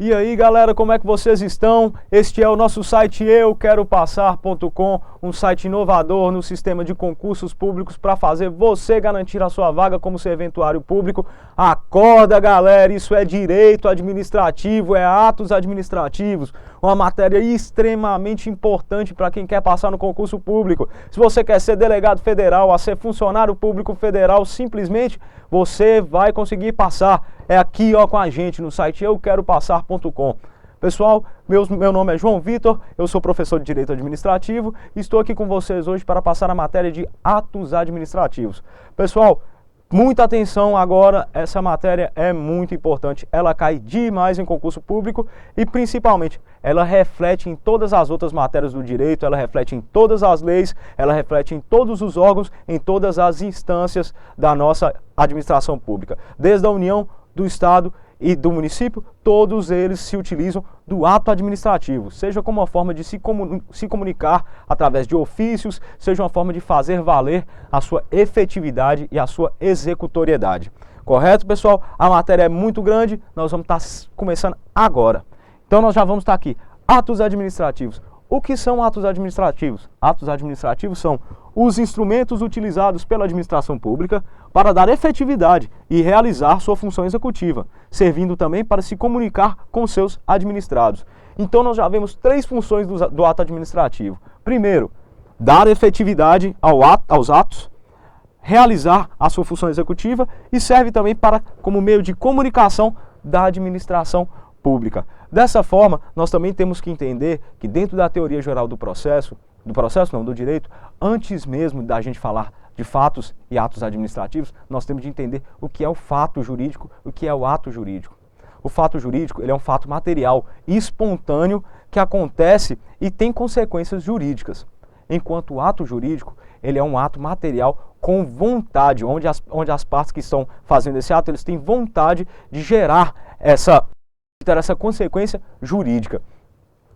E aí galera, como é que vocês estão? Este é o nosso site euqueropassar.com, um site inovador no sistema de concursos públicos para fazer você garantir a sua vaga como serventuário público. Acorda galera, isso é direito administrativo, é atos administrativos, uma matéria extremamente importante para quem quer passar no concurso público. Se você quer ser delegado federal, a ser funcionário público federal, simplesmente você vai conseguir passar. É aqui ó, com a gente no site euqueropassar.com. Pessoal, meu nome é João Vitor, eu sou professor de Direito Administrativo e estou aqui com vocês hoje para passar a matéria de atos administrativos. Pessoal, muita atenção agora, essa matéria é muito importante, ela cai demais em concurso público e principalmente ela reflete em todas as outras matérias do direito, ela reflete em todas as leis, ela reflete em todos os órgãos, em todas as instâncias da nossa administração pública, desde a União, do Estado e do município, todos eles se utilizam do ato administrativo, seja como uma forma de se comunicar através de ofícios, seja uma forma de fazer valer a sua efetividade e a sua executoriedade. Correto, pessoal? A matéria é muito grande, nós vamos estar começando agora. Então nós já vamos estar aqui. Atos administrativos. O que são atos administrativos? Atos administrativos são os instrumentos utilizados pela administração pública para dar efetividade e realizar sua função executiva, servindo também para se comunicar com seus administrados. Então nós já vemos três funções do ato administrativo. Primeiro, dar efetividade aos atos, realizar a sua função executiva e serve também como meio de comunicação da administração pública. Dessa forma, nós também temos que entender que dentro da teoria geral do direito, antes mesmo da gente falar de fatos e atos administrativos, nós temos de entender o que é o fato jurídico, o que é o ato jurídico. O fato jurídico, ele é um fato material e espontâneo que acontece e tem consequências jurídicas. Enquanto o ato jurídico, ele é um ato material com vontade, onde as partes que estão fazendo esse ato, eles têm vontade de gerar essa consequência jurídica.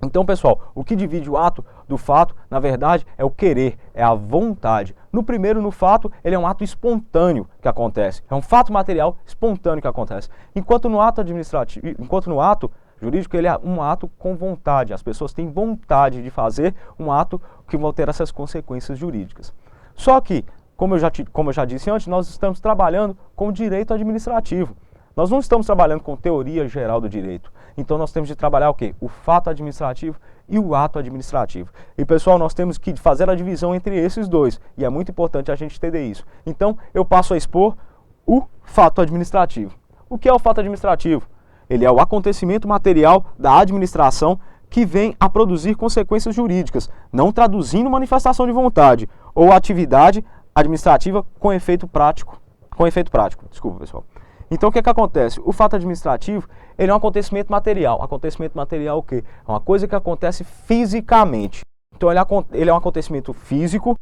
Então, pessoal, o que divide o ato do fato, na verdade, é o querer, é a vontade. No fato, ele é um ato espontâneo que acontece. É um fato material espontâneo que acontece. Enquanto no ato jurídico, ele é um ato com vontade. As pessoas têm vontade de fazer um ato que vão ter essas consequências jurídicas. Só que, como eu já disse antes, nós estamos trabalhando com direito administrativo. Nós não estamos trabalhando com teoria geral do direito. Então nós temos de trabalhar o quê? O fato administrativo e o ato administrativo. E pessoal, nós temos que fazer a divisão entre esses dois. E é muito importante a gente entender isso. Então eu passo a expor o fato administrativo. O que é o fato administrativo? Ele é o acontecimento material da administração que vem a produzir consequências jurídicas, não traduzindo manifestação de vontade ou atividade administrativa com efeito prático. Desculpa, pessoal. Então o que acontece? O fato administrativo, ele é um acontecimento material. Acontecimento material o quê? É uma coisa que acontece fisicamente. Então ele é um acontecimento físico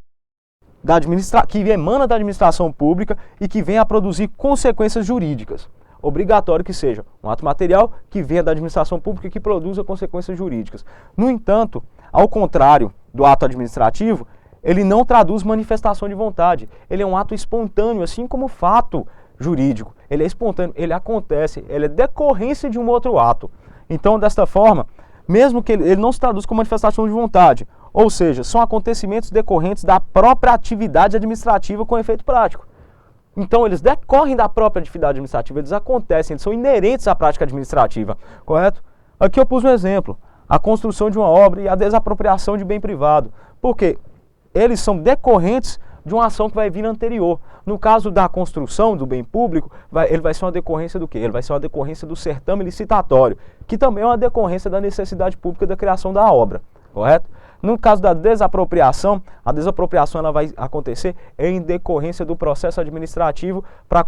que emana da administração pública e que vem a produzir consequências jurídicas. Obrigatório que seja um ato material que venha da administração pública e que produza consequências jurídicas. No entanto, ao contrário do ato administrativo, ele não traduz manifestação de vontade. Ele é um ato espontâneo, assim como o fato jurídico. Ele é espontâneo, ele acontece, ele é decorrência de um outro ato. Então, desta forma, mesmo que ele não se traduz como manifestação de vontade, ou seja, são acontecimentos decorrentes da própria atividade administrativa com efeito prático. Então, eles decorrem da própria atividade administrativa, eles acontecem, eles são inerentes à prática administrativa, correto? Aqui eu pus um exemplo, a construção de uma obra e a desapropriação de bem privado. Por quê? Eles são decorrentes de uma ação que vai vir anterior. No caso da construção do bem público, ele vai ser uma decorrência do quê? Ele vai ser uma decorrência do certame licitatório, que também é uma decorrência da necessidade pública da criação da obra, correto? No caso da desapropriação, a desapropriação ela vai acontecer em decorrência do processo administrativo para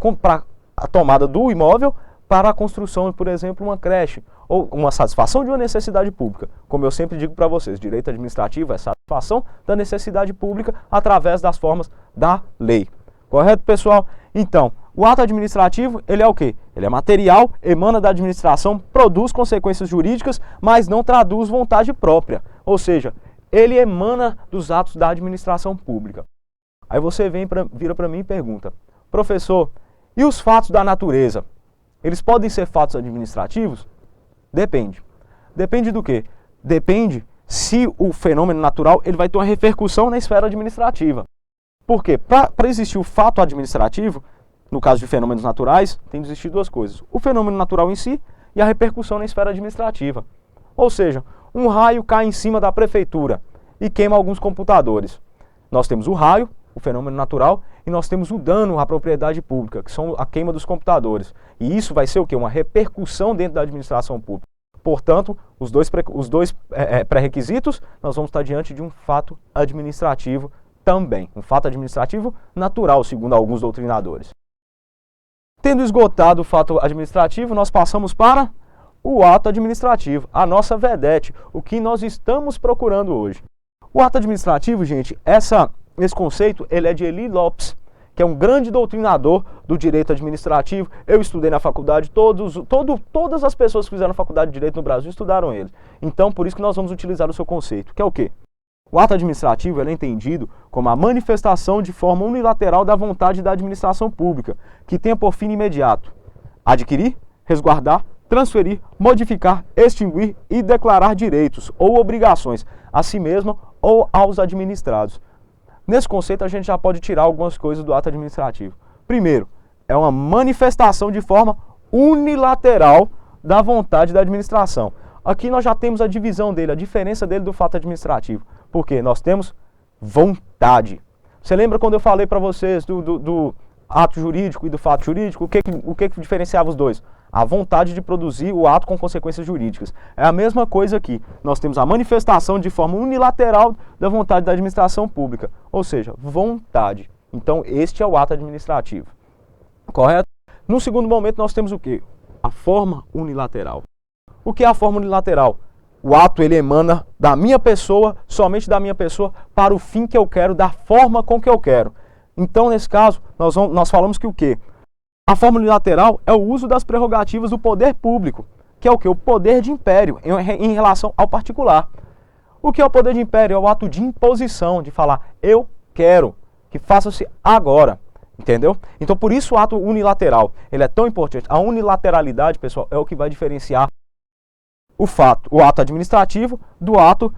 a tomada do imóvel para a construção, por exemplo, uma creche, ou uma satisfação de uma necessidade pública. Como eu sempre digo para vocês, direito administrativo é satisfação da necessidade pública através das formas da lei. Correto, pessoal? Então, o ato administrativo, ele é o quê? Ele é material, emana da administração, produz consequências jurídicas, mas não traduz vontade própria. Ou seja, ele emana dos atos da administração pública. Aí você vira para mim e pergunta, professor, e os fatos da natureza? Eles podem ser fatos administrativos? Depende. Depende do quê? Depende se o fenômeno natural ele vai ter uma repercussão na esfera administrativa. Por quê? Para existir o fato administrativo, no caso de fenômenos naturais, tem de existir duas coisas. O fenômeno natural em si e a repercussão na esfera administrativa. Ou seja, um raio cai em cima da prefeitura e queima alguns computadores. Nós temos o raio, o fenômeno natural, e nós temos o dano à propriedade pública, que são a queima dos computadores. E isso vai ser o quê? Uma repercussão dentro da administração pública. Portanto, os dois pré-requisitos, nós vamos estar diante de um fato administrativo também. Um fato administrativo natural, segundo alguns doutrinadores. Tendo esgotado o fato administrativo, nós passamos para o ato administrativo, a nossa vedete, o que nós estamos procurando hoje. O ato administrativo, gente, esse conceito ele é de Elie Lopes, que é um grande doutrinador do direito administrativo. Eu estudei na faculdade, todas as pessoas que fizeram faculdade de direito no Brasil estudaram ele. Então, por isso que nós vamos utilizar o seu conceito, que é o quê? O ato administrativo ele é entendido como a manifestação de forma unilateral da vontade da administração pública, que tenha por fim imediato adquirir, resguardar, transferir, modificar, extinguir e declarar direitos ou obrigações a si mesma ou aos administrados. Nesse conceito a gente já pode tirar algumas coisas do ato administrativo. Primeiro, é uma manifestação de forma unilateral da vontade da administração. Aqui nós já temos a divisão dele, a diferença dele do fato administrativo. Porque nós temos vontade. Você lembra quando eu falei para vocês do ato jurídico e do fato jurídico? O que diferenciava os dois? A vontade de produzir o ato com consequências jurídicas. É a mesma coisa aqui. Nós temos a manifestação de forma unilateral da vontade da administração pública. Ou seja, vontade. Então, este é o ato administrativo. Correto? No segundo momento, nós temos o quê? A forma unilateral. O que é a forma unilateral? O ato ele emana da minha pessoa, somente da minha pessoa, para o fim que eu quero, da forma com que eu quero. Então, nesse caso, nós falamos que o quê? A forma unilateral é o uso das prerrogativas do poder público, que é o quê? O poder de império em relação ao particular. O que é o poder de império? É o ato de imposição, de falar, eu quero, que faça-se agora. Entendeu? Então, por isso o ato unilateral, ele é tão importante. A unilateralidade, pessoal, é o que vai diferenciar o ato administrativo do ato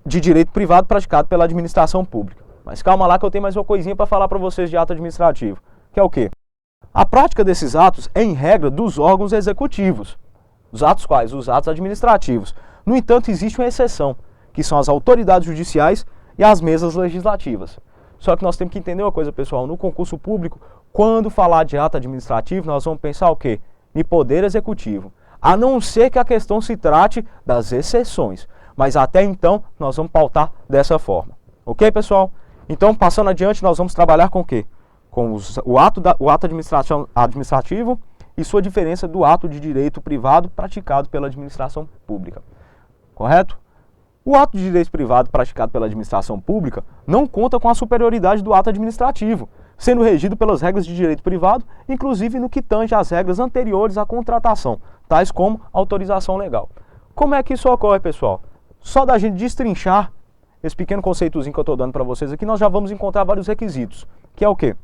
de direito privado praticado pela administração pública. Mas calma lá que eu tenho mais uma coisinha para falar para vocês de ato administrativo, que é o quê? A prática desses atos é em regra dos órgãos executivos. Os atos quais? Os atos administrativos. No entanto, existe uma exceção, que são as autoridades judiciais e as mesas legislativas. Só que nós temos que entender uma coisa, pessoal, no concurso público, quando falar de ato administrativo, nós vamos pensar o quê? Em poder executivo. A não ser que a questão se trate das exceções. Mas até então, nós vamos pautar dessa forma. Ok, pessoal? Então, passando adiante, nós vamos trabalhar com o quê? Com o ato administrativo e sua diferença do ato de direito privado praticado pela administração pública. Correto? O ato de direito privado praticado pela administração pública não conta com a superioridade do ato administrativo, sendo regido pelas regras de direito privado, inclusive no que tange às regras anteriores à contratação, tais como autorização legal. Como é que isso ocorre, pessoal? Só da gente destrinchar esse pequeno conceitozinho que eu estou dando para vocês aqui, nós já vamos encontrar vários requisitos, que é o quê?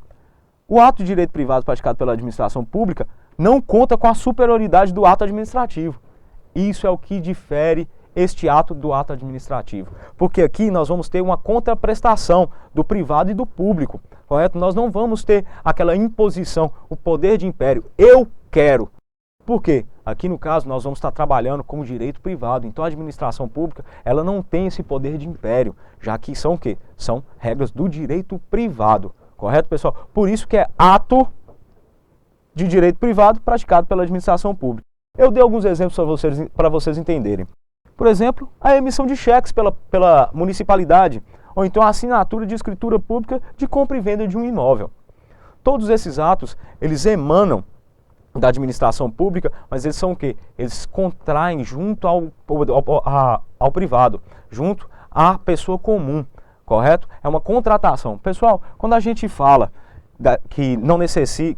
O ato de direito privado praticado pela administração pública não conta com a superioridade do ato administrativo. Isso é o que difere este ato do ato administrativo. Porque aqui nós vamos ter uma contraprestação do privado e do público, correto? Nós não vamos ter aquela imposição, o poder de império. Eu quero. Por quê? Aqui no caso nós vamos estar trabalhando com o direito privado. Então a administração pública, ela não tem esse poder de império, já que são o quê? São regras do direito privado. Correto, pessoal? Por isso que é ato de direito privado praticado pela administração pública. Eu dei alguns exemplos para vocês entenderem. Por exemplo, a emissão de cheques pela municipalidade, ou então a assinatura de escritura pública de compra e venda de um imóvel. Todos esses atos, eles emanam da administração pública, mas eles são o quê? Eles contraem junto ao privado, junto à pessoa comum, correto? É uma contratação. Pessoal, quando a gente fala que não necessita,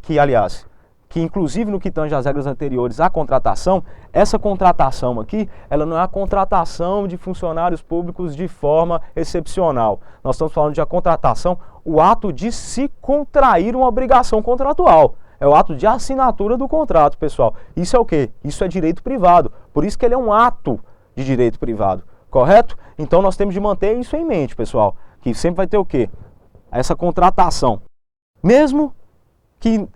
que inclusive no que tange às regras anteriores à contratação, essa contratação aqui, ela não é a contratação de funcionários públicos de forma excepcional. Nós estamos falando de a contratação, o ato de se contrair uma obrigação contratual. É o ato de assinatura do contrato, pessoal. Isso é o quê? Isso é direito privado. Por isso que ele é um ato de direito privado, correto? Então nós temos de manter isso em mente, pessoal. Que sempre vai ter o quê? Essa contratação. Mesmo que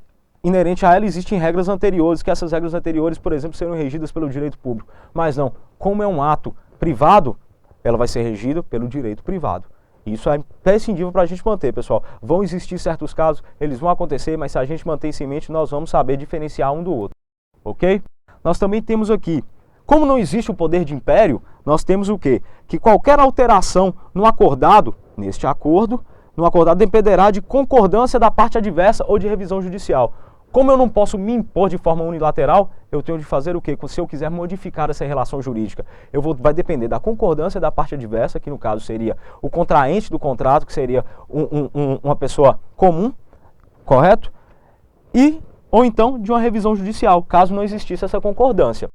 inerente a ela existem regras anteriores, que essas regras anteriores, por exemplo, serão regidas pelo direito público. Mas não, como é um ato privado, ela vai ser regida pelo direito privado. Isso é imprescindível para a gente manter, pessoal. Vão existir certos casos, eles vão acontecer, mas se a gente manter isso em mente, nós vamos saber diferenciar um do outro. Ok? Nós também temos aqui, como não existe o poder de império, nós temos o quê? Que qualquer alteração no acordado, neste acordo, no acordado dependerá de concordância da parte adversa ou de revisão judicial. Como eu não posso me impor de forma unilateral, eu tenho de fazer o quê? Se eu quiser modificar essa relação jurídica, vai depender da concordância da parte adversa, que no caso seria o contraente do contrato, que seria uma pessoa comum, correto? Ou então de uma revisão judicial, caso não existisse essa concordância.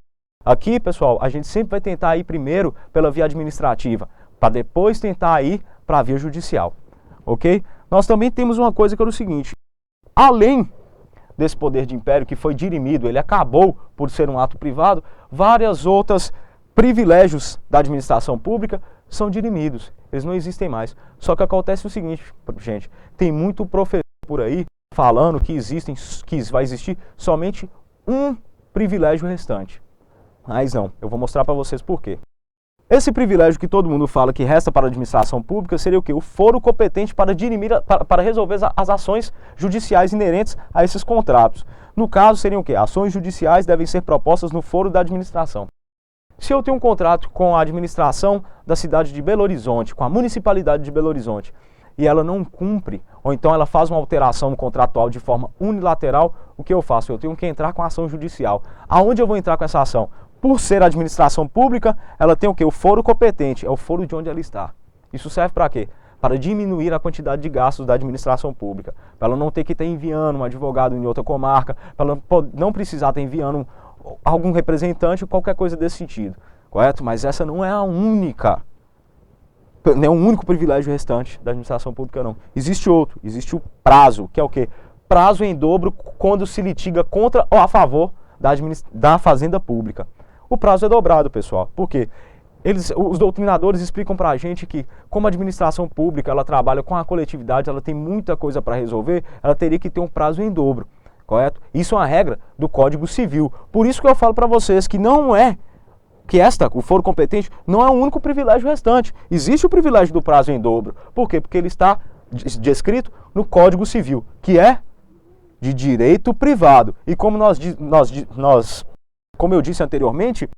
Aqui, pessoal, a gente sempre vai tentar ir primeiro pela via administrativa, para depois tentar ir para a via judicial, ok? Nós também temos uma coisa que é o seguinte, além desse poder de império que foi dirimido, ele acabou por ser um ato privado, vários outros privilégios da administração pública são dirimidos, eles não existem mais. Só que acontece o seguinte, gente, tem muito professor por aí falando que vai existir somente um privilégio restante. Mas não, eu vou mostrar para vocês por quê. Esse privilégio que todo mundo fala que resta para a administração pública seria o quê? O foro competente para dirimir, para resolver as ações judiciais inerentes a esses contratos. No caso, seriam o quê? Ações judiciais devem ser propostas no foro da administração. Se eu tenho um contrato com a administração da cidade de Belo Horizonte, com a municipalidade de Belo Horizonte, e ela não cumpre, ou então ela faz uma alteração contratual de forma unilateral, o que eu faço? Eu tenho que entrar com a ação judicial. Aonde eu vou entrar com essa ação? Por ser administração pública, ela tem o quê? O foro competente, é o foro de onde ela está. Isso serve para quê? Para diminuir a quantidade de gastos da administração pública. Para ela não ter que estar enviando um advogado em outra comarca, para ela não precisar estar enviando algum representante ou qualquer coisa desse sentido. Correto? Mas essa não é a única, não é o único privilégio restante da administração pública, não. Existe outro, existe o prazo, que é o quê? Prazo em dobro quando se litiga contra ou a favor da fazenda pública. O prazo é dobrado, pessoal. Por quê? Os doutrinadores explicam para a gente que, como a administração pública ela trabalha com a coletividade, ela tem muita coisa para resolver, ela teria que ter um prazo em dobro, correto? Isso é uma regra do Código Civil. Por isso que eu falo para vocês que o foro competente, não é o único privilégio restante. Existe o privilégio do prazo em dobro. Por quê? Porque ele está descrito no Código Civil, que é de direito privado. E como como eu disse anteriormente,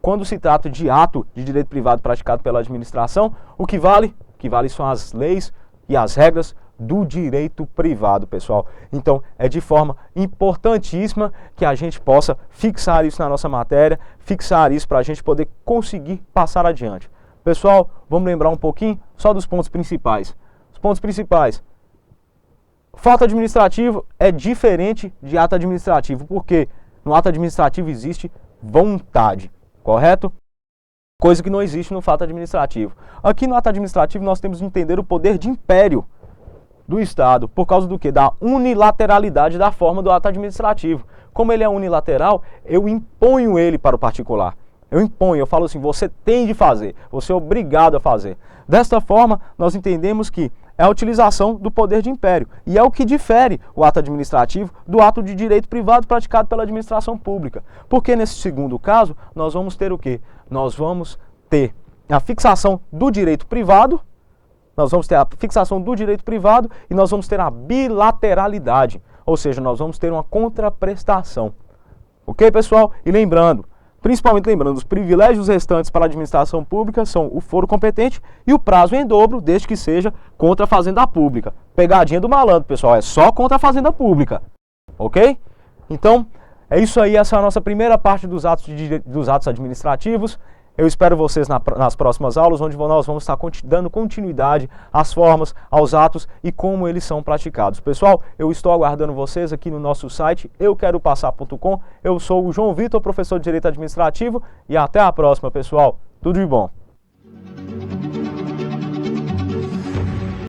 quando se trata de ato de direito privado praticado pela administração, o que vale são as leis e as regras do direito privado, pessoal. Então, é de forma importantíssima que a gente possa fixar isso na nossa matéria, fixar isso para a gente poder conseguir passar adiante. Pessoal, vamos lembrar um pouquinho só dos pontos principais. Os pontos principais. Fato administrativo é diferente de ato administrativo, porque no ato administrativo existe vontade, correto? Coisa que não existe no fato administrativo. Aqui no ato administrativo nós temos de entender o poder de império do Estado, por causa do quê? Da unilateralidade da forma do ato administrativo. Como ele é unilateral, eu imponho ele para o particular. Eu falo assim, você tem de fazer, você é obrigado a fazer. Desta forma, nós entendemos que é a utilização do poder de império. E é o que difere o ato administrativo do ato de direito privado praticado pela administração pública. Porque nesse segundo caso, nós vamos ter o quê? Nós vamos ter a fixação do direito privado, e nós vamos ter a bilateralidade. Ou seja, nós vamos ter uma contraprestação. Ok, pessoal? E principalmente lembrando, os privilégios restantes para a administração pública são o foro competente e o prazo em dobro, desde que seja contra a fazenda pública. Pegadinha do malandro, pessoal, é só contra a fazenda pública, ok? Então, é isso aí, essa é a nossa primeira parte dos atos administrativos. Eu espero vocês nas próximas aulas, onde nós vamos estar dando continuidade às formas, aos atos e como eles são praticados. Pessoal, eu estou aguardando vocês aqui no nosso site, euqueropassar.com. Eu sou o João Vitor, professor de Direito Administrativo, e até a próxima, pessoal. Tudo de bom.